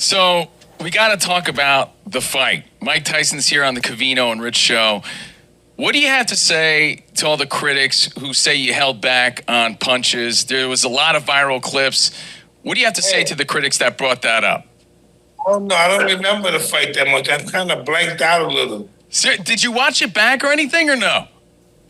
So we got to talk about the fight. Mike Tyson's here on the Covino and Rich show. What do you have to say to all the critics who say you held back on punches? There was a lot of viral clips. What do you have to say to the critics that brought that up? Oh, no, I don't remember the fight that much. I kind of blanked out a little. So, did you watch it back or anything or no?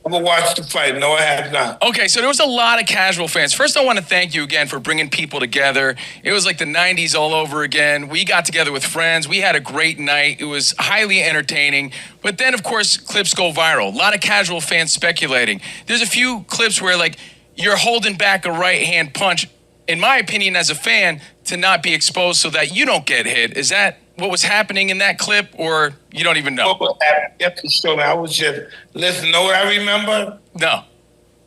I haven't watched the fight. No, I have not. Okay, so there was a lot of casual fans. First, I want to thank you again for bringing people together. It was like the 90s all over again. We got together with friends. We had a great night. It was highly entertaining. But then, of course, clips go viral. A lot of casual fans speculating. There's a few clips where, like, you're holding back a right-hand punch, in my opinion, as a fan, to not be exposed so that you don't get hit. Is that what was happening in that clip, or you don't even know? I was just, listen, know what I remember? No.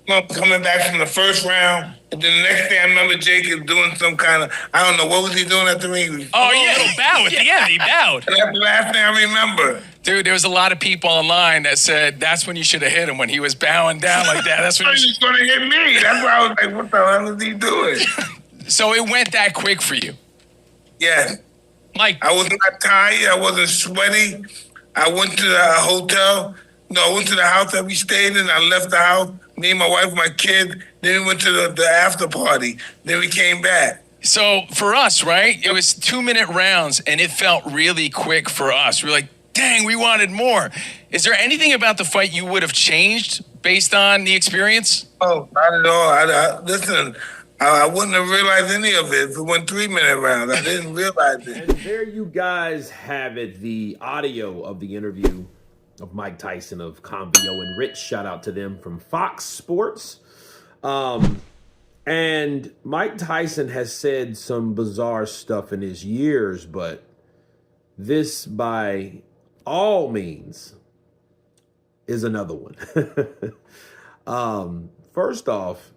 Coming back from the first round, and then the next thing I remember Jake is doing some kind of, I don't know, what was he doing at the ring? Oh, yeah, little bow at the end. He bowed. That's the last thing I remember. Dude, there was a lot of people online that said that's when you should have hit him, when he was bowing down like that. That's when he's going to hit me. That's why I was like, what the hell is he doing? So it went that quick for you? Yeah. Mike. I was not tired. I wasn't sweaty. I went to the hotel. No, I went to the house that we stayed in. I left the house. Me and my wife, my kid. Then we went to the after party. Then we came back. So for us, right, it was 2-minute rounds, and it felt really quick for us. We were like, dang, we wanted more. Is there anything about the fight you would have changed based on the experience? Oh, not at all. Listen, I wouldn't have realized any of it if it went 3-minute rounds. I didn't realize it. And there you guys have it, the audio of the interview of Mike Tyson of Convio and Rich. Shout out to them from Fox Sports. And Mike Tyson has said some bizarre stuff in his years, but this by all means is another one. First off,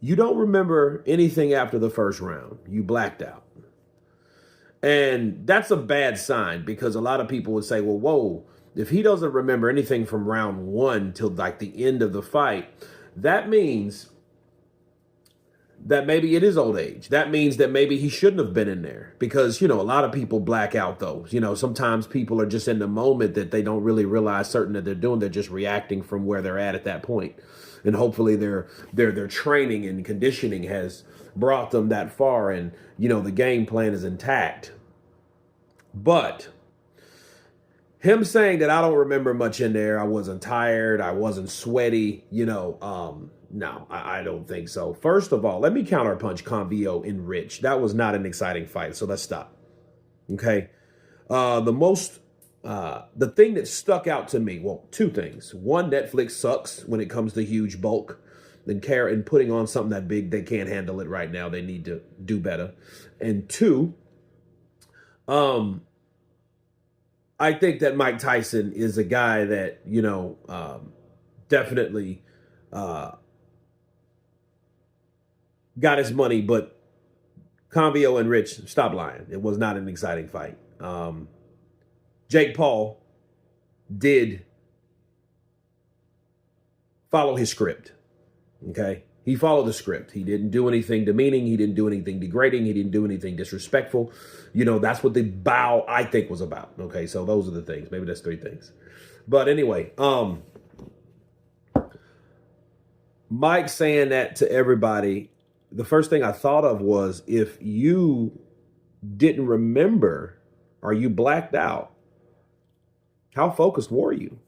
you don't remember anything after the first round. You blacked out. And that's a bad sign, because a lot of people would say, well, whoa, if he doesn't remember anything from round one till like the end of the fight, that means that maybe it is old age. That means that maybe he shouldn't have been in there, because, you know, a lot of people black out those. You know, sometimes people are just in the moment that they don't really realize certain that they're doing. They're just reacting from where they're at that point. And hopefully their training and conditioning has brought them that far, and, you know, the game plan is intact. But him saying that I don't remember much in there, I wasn't tired, I wasn't sweaty, you know, no, I don't think so. First of all, let me counterpunch Convio and Rich. That was not an exciting fight, so let's stop. Okay? The thing that stuck out to me, well, two things. One, Netflix sucks when it comes to huge bulk and putting on something that big. They can't handle it right now. They need to do better. And two, I think that Mike Tyson is a guy that, you know, definitely got his money, but Convio and Rich, stop lying. It was not an exciting fight. Jake Paul did follow his script, okay? He followed the script. He didn't do anything demeaning. He didn't do anything degrading. He didn't do anything disrespectful. You know, that's what the bow, I think, was about, okay? So those are the things. Maybe that's 3 things. But anyway, Mike saying that to everybody, the first thing I thought of was, if you didn't remember or you blacked out, how focused were you?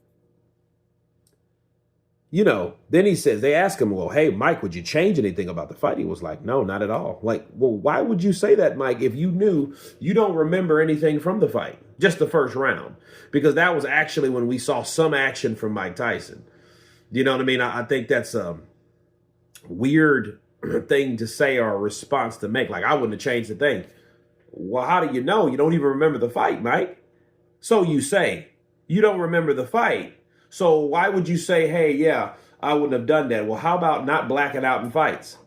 You know, then he says, they ask him, well, hey, Mike, would you change anything about the fight? He was like, no, not at all. Like, well, why would you say that, Mike, if you knew you don't remember anything from the fight, just the first round? Because that was actually when we saw some action from Mike Tyson. You know what I mean? I think that's a weird thing to say or a response to make. Like, I wouldn't have changed the thing. Well, how do you know? You don't even remember the fight, Mike. So you say. You don't remember the fight. So why would you say, hey, yeah, I wouldn't have done that? Well, how about not blacking out in fights?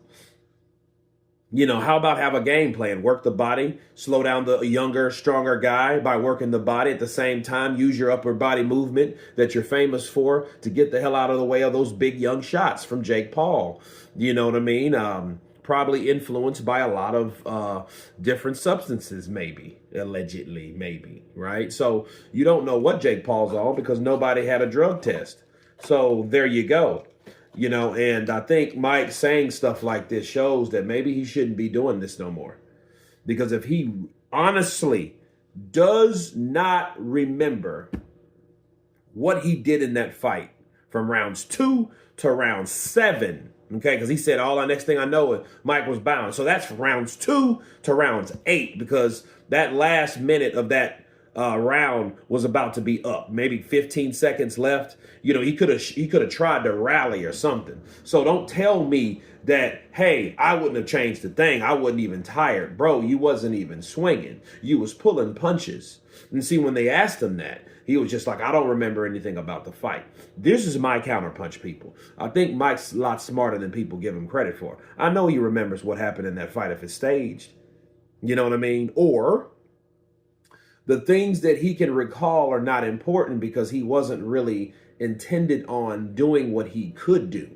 You know, how about have a game plan? Work the body, slow down the younger, stronger guy by working the body. At the same time, use your upper body movement that you're famous for to get the hell out of the way of those big young shots from Jake Paul. You know what I mean? probably influenced by a lot of different substances, maybe, allegedly, maybe, right? So you don't know what Jake Paul's on because nobody had a drug test. So there you go. And I think Mike saying stuff like this shows that maybe he shouldn't be doing this no more. Because if he honestly does not remember what he did in that fight from rounds 2 to round 7, okay, because he said, all the next thing I know, Mike was bound. So that's rounds 2 to rounds 8, because that last minute of that round was about to be up, maybe 15 seconds left. He could have tried to rally or something. So don't tell me that, hey, I wouldn't have changed the thing. I wasn't even tired. Bro, you wasn't even swinging. You was pulling punches. And see, when they asked him that, he was just like, I don't remember anything about the fight. This is my counterpunch, people. I think Mike's a lot smarter than people give him credit for. I know he remembers what happened in that fight if it's staged. You know what I mean? Or the things that he can recall are not important because he wasn't really intended on doing what he could do.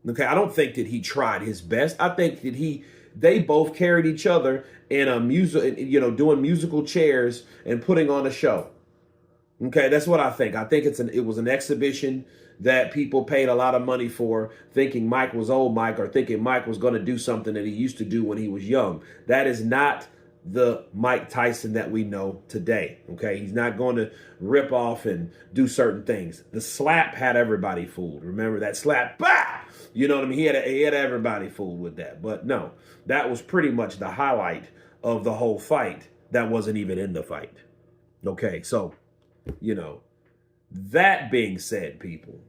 Okay, I don't think that he tried his best. I think that they both carried each other in a doing musical chairs and putting on a show. Okay, that's what I think. I think it was an exhibition that people paid a lot of money for, thinking Mike was old Mike or thinking Mike was going to do something that he used to do when he was young. That is not the Mike Tyson that we know today. Okay, he's not going to rip off and do certain things. The slap had everybody fooled. Remember that slap? Bah! You know what I mean? He had everybody fooled with that. But no, that was pretty much the highlight of the whole fight. That wasn't even in the fight. Okay, so, that being said, people,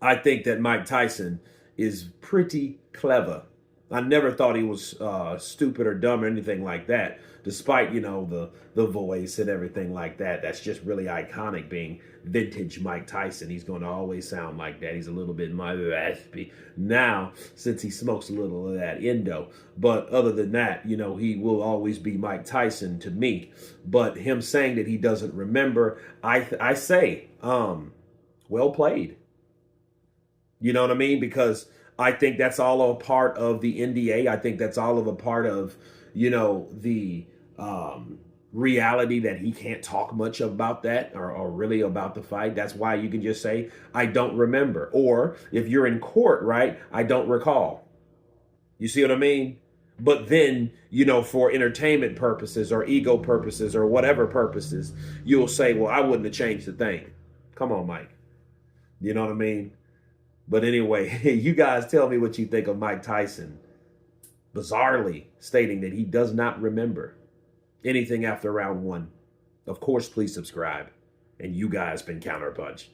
I think that Mike Tyson is pretty clever. I never thought he was stupid or dumb or anything like that, despite, the voice and everything like that. That's just really iconic, being vintage Mike Tyson. He's going to always sound like that. He's a little bit more raspy now since he smokes a little of that Indo. But other than that, he will always be Mike Tyson to me. But him saying that he doesn't remember, I say, well played. You know what I mean? Because I think that's all a part of the NDA. I think that's all of a part of, the reality that he can't talk much about that or really about the fight. That's why you can just say, I don't remember. Or if you're in court, right, I don't recall. You see what I mean? But then, for entertainment purposes or ego purposes or whatever purposes, you'll say, well, I wouldn't have changed the thing. Come on, Mike. You know what I mean? But anyway, you guys tell me what you think of Mike Tyson bizarrely stating that he does not remember anything after round 1. Of course, please subscribe. And you guys been Counterpunch.